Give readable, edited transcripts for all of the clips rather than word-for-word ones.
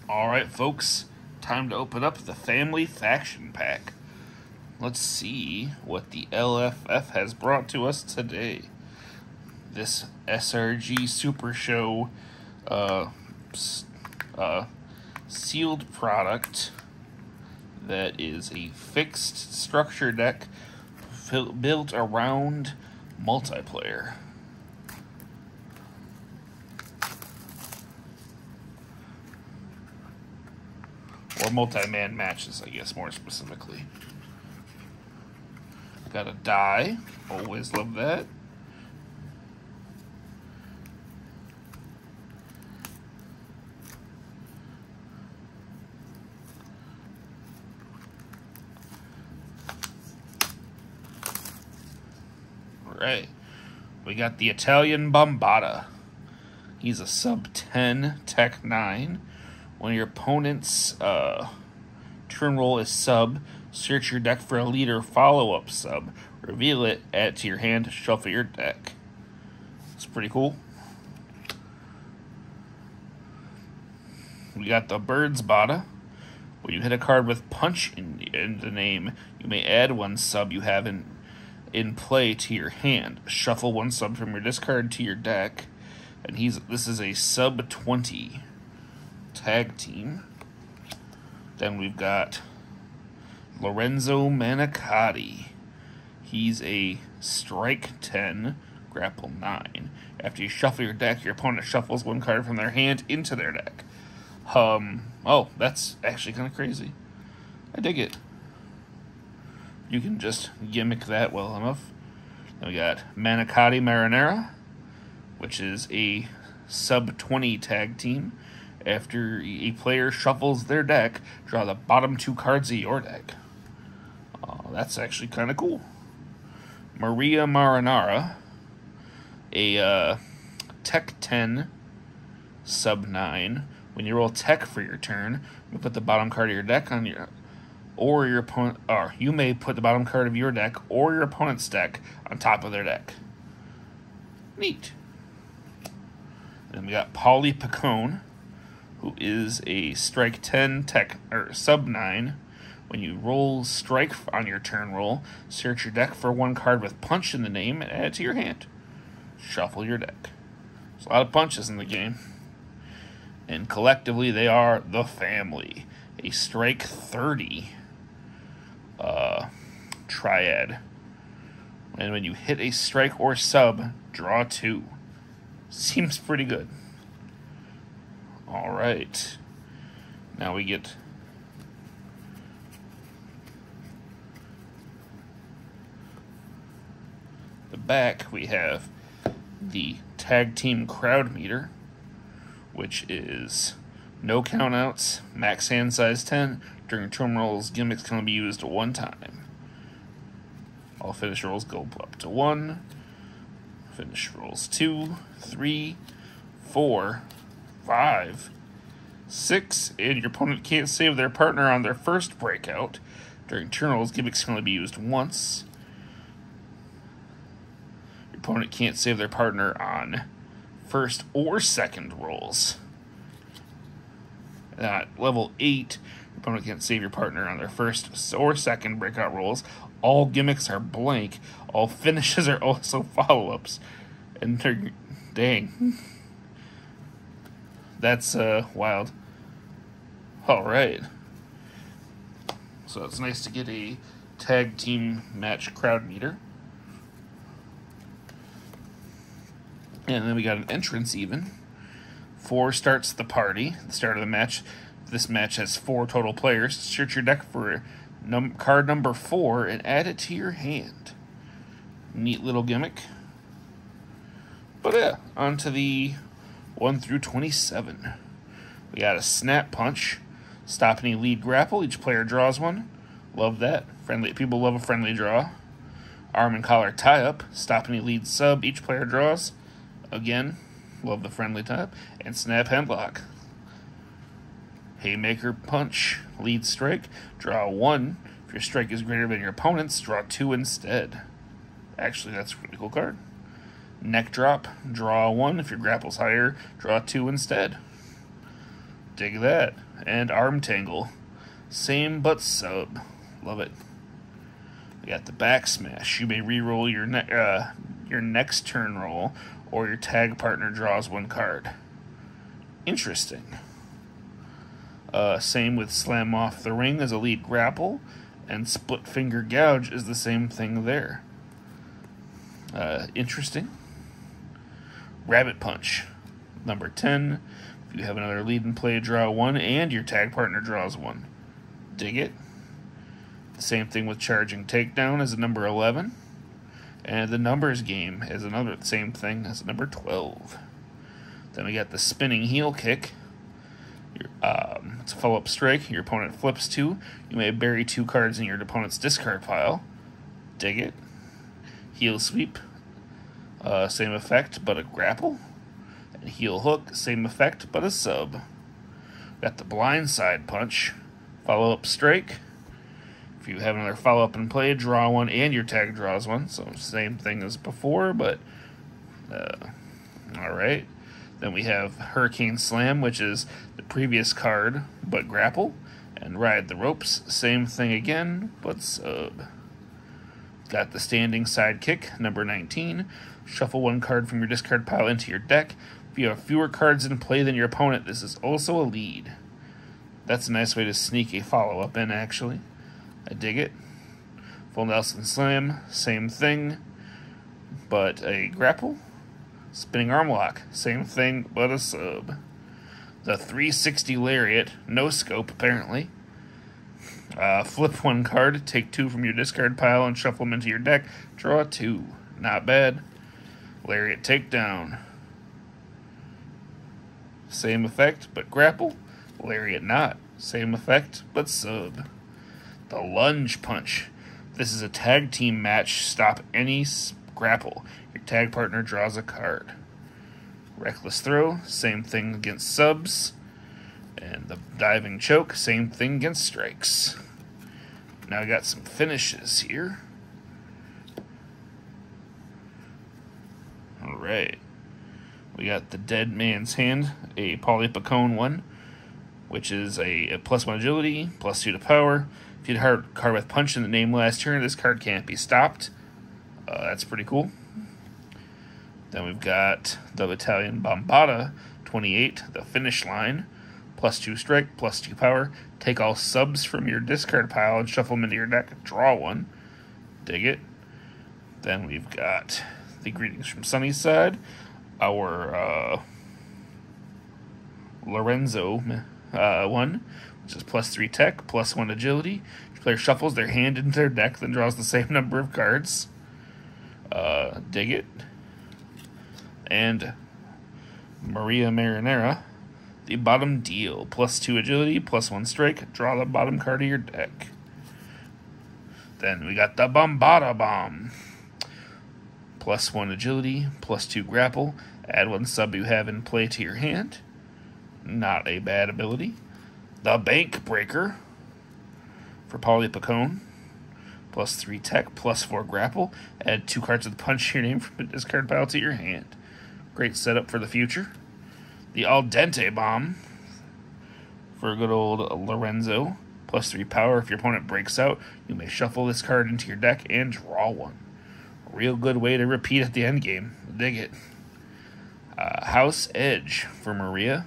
Alright, folks, time to open up the Family Faction Pack. Let's see what the LFF has brought to us today. This SRG Supershow sealed product that is a fixed structure deck built around multiplayer. Or multi-man matches, I guess, more specifically. Got a die. Always love that. Alright. We got the Italian Bombata. He's a sub 10, tech 9. When your opponent's turn roll is sub, search your deck for a leader follow-up sub. Reveal it, add it to your hand, shuffle your deck. It's pretty cool. We got the Birds Bada. When you hit a card with punch in the name, you may add one sub you have in play to your hand. Shuffle one sub from your discard to your deck. And this is a sub 20 tag team. Then we've got Lorenzo Manicotti. He's a strike 10, grapple 9. After you shuffle your deck, your opponent shuffles one card from their hand into their deck. Oh, that's actually kind of crazy. I dig it. You can just gimmick that well enough. Then we got Manicotti Marinara, which is a sub 20 tag team. After a player shuffles their deck, draw the bottom 2 cards of your deck. That's actually kind of cool. Maria Marinara, a tech 10, sub 9. When you roll tech for your turn, you put the bottom card of your deck on your opponent, or you may put the bottom card of your deck or your opponent's deck on top of their deck. Neat. Then we got Paulie Picone, who is a strike 10 tech or sub 9. When you roll strike on your turn roll, search your deck for one card with punch in the name and add it to your hand. Shuffle your deck. There's a lot of punches in the game. And collectively they are the family. A strike 30 triad. And when you hit a strike or sub, draw 2. Seems pretty good. Alright. Now we get the back. We have the tag team crowd meter, which is no countouts, max hand size 10. During turn rolls, gimmicks can only be used one time. All finish rolls go up to 1. Finish rolls 2, 3, 4, 5, 6, and your opponent can't save their partner on their first breakout. During turn rolls, gimmicks can only be used once. Your opponent can't save their partner on first or second rolls. At level 8, your opponent can't save your partner on their first or second breakout rolls. All gimmicks are blank. All finishes are also follow-ups. And they're... dang. That's wild. Alright. So it's nice to get a tag team match crowd meter. And then we got an entrance even. 4 starts the party. At the start of the match. This match has 4 total players. Search your deck for card number 4 and add it to your hand. Neat little gimmick. But yeah, on to the 1 through 27. We got a snap punch. Stop any lead grapple. Each player draws one. Love that. People love a friendly draw. Arm and collar tie up. Stop any lead sub. Each player draws. Again, love the friendly tie up. And snap headlock. Haymaker punch. Lead strike. Draw 1. If your strike is greater than your opponent's, draw 2 instead. Actually, that's a pretty cool card. Neck drop. Draw 1. If your grapple's higher, draw 2 instead. Dig that. And Arm Tangle. Same but sub. Love it. We got the Back Smash. You may re-roll your next turn roll, or your tag partner draws one card. Interesting. Same with Slam Off the Ring as a lead grapple, and Split Finger Gouge is the same thing there. Interesting. Rabbit Punch. Number 10. If you have another lead in play, draw one, and your tag partner draws one. Dig it. The same thing with Charging Takedown as a number 11. And the Numbers Game is another same thing as number 12. Then we got the Spinning Heel Kick. It's a follow-up strike. Your opponent flips two. You may bury 2 cards in your opponent's discard pile. Dig it. Heel Sweep. Same effect, but a grapple. And Heel Hook. Same effect, but a sub. Got the Blindside Punch. Follow-up strike. If you have another follow-up in play, draw one, and your tag draws one. So same thing as before, but alright. Then we have Hurricane Slam, which is the previous card, but grapple. And Ride the Ropes, same thing again, but sub. Got the Standing Sidekick, number 19. Shuffle 1 card from your discard pile into your deck. If you have fewer cards in play than your opponent, this is also a lead. That's a nice way to sneak a follow-up in, actually. I dig it. Full Nelson Slam, same thing, but a grapple. Spinning Arm Lock, same thing, but a sub. The 360 Lariat, no scope, apparently. Flip 1 card, take 2 from your discard pile and shuffle them into your deck. Draw 2. Not bad. Lariat Takedown. Same effect, but grapple. Lariat Knot. Same effect, but sub. The Lunge Punch. This is a tag team match. Stop any grapple. Your tag partner draws a card. Reckless Throw. Same thing against subs. And the Diving Choke. Same thing against strikes. Now I got some finishes here. Alright. We got the Dead Man's Hand. A Polypacone one, which is a +1 agility, +2 to power. If you had a card with punch in the name last turn, this card can't be stopped. That's pretty cool. Then we've got the Italian Bombata 28, the Finish Line. +2 strike, +2 power. Take all subs from your discard pile and shuffle them into your deck. Draw one. Dig it. Then we've got the Greetings from Sunnyside. Our Lorenzo one, which is +3 tech, +1 agility. Each player shuffles their hand into their deck, then draws the same number of cards. Dig it. And Maria Marinera, the Bottom Deal, +2 agility, +1 strike. Draw the bottom card of your deck. Then we got the Bombata Bomb. +1 agility, +2 grapple. Add 1 sub you have in play to your hand. Not a bad ability. The Bank Breaker for Polypacone. +3 tech, +4 grapple. Add 2 cards with punch to your name from the discard pile to your hand. Great setup for the future. The Al Dente Bomb for good old Lorenzo. +3 power. If your opponent breaks out, you may shuffle this card into your deck and draw one. A real good way to repeat at the end game. Dig it. House Edge for Maria.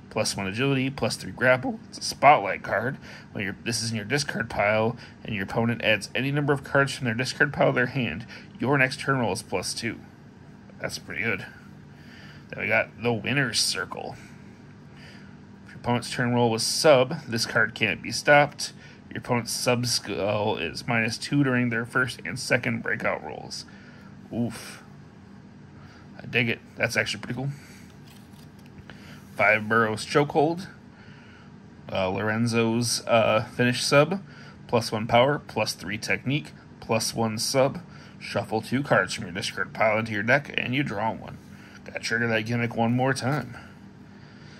+1 agility, +3 grapple. It's a spotlight card. When this is in your discard pile, and your opponent adds any number of cards from their discard pile to their hand, your next turn roll is +2. That's pretty good. Then we got the Winner's Circle. If your opponent's turn roll was sub, this card can't be stopped. Your opponent's sub skill is -2 during their first and second breakout rolls. Oof. I dig it. That's actually pretty cool. 5 Burrows Chokehold. Lorenzo's finish sub. +1 power, +3 technique, +1 sub. Shuffle 2 cards from your discard pile into your deck, and you draw one. Gotta trigger that gimmick one more time.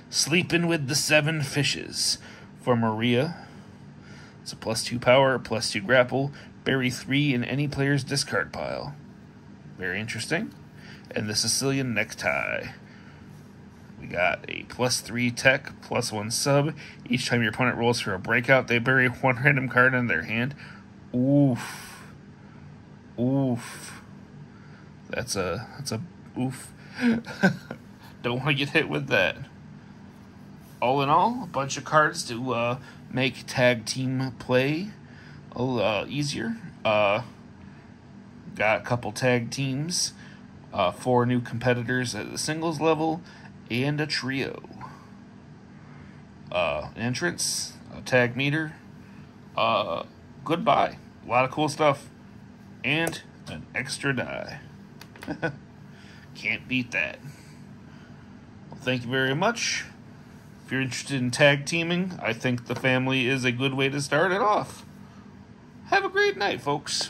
Sleeping with the 7 Fishes for Maria. It's a +2 power, +2 grapple. Bury 3 in any player's discard pile. Very interesting. And the Sicilian Necktie. We got a +3 tech, +1 sub. Each time your opponent rolls for a breakout, they bury one random card in their hand. Oof. Oof. That's a oof. Don't want to get hit with that. All in all, a bunch of cards to make tag team play a little easier. Got a couple tag teams, 4 new competitors at the singles level, and a trio. Entrance, a tag meter, goodbye. A lot of cool stuff. And an extra die. Can't beat that. Well, thank you very much. If you're interested in tag teaming, I think the family is a good way to start it off. Have a great night, folks.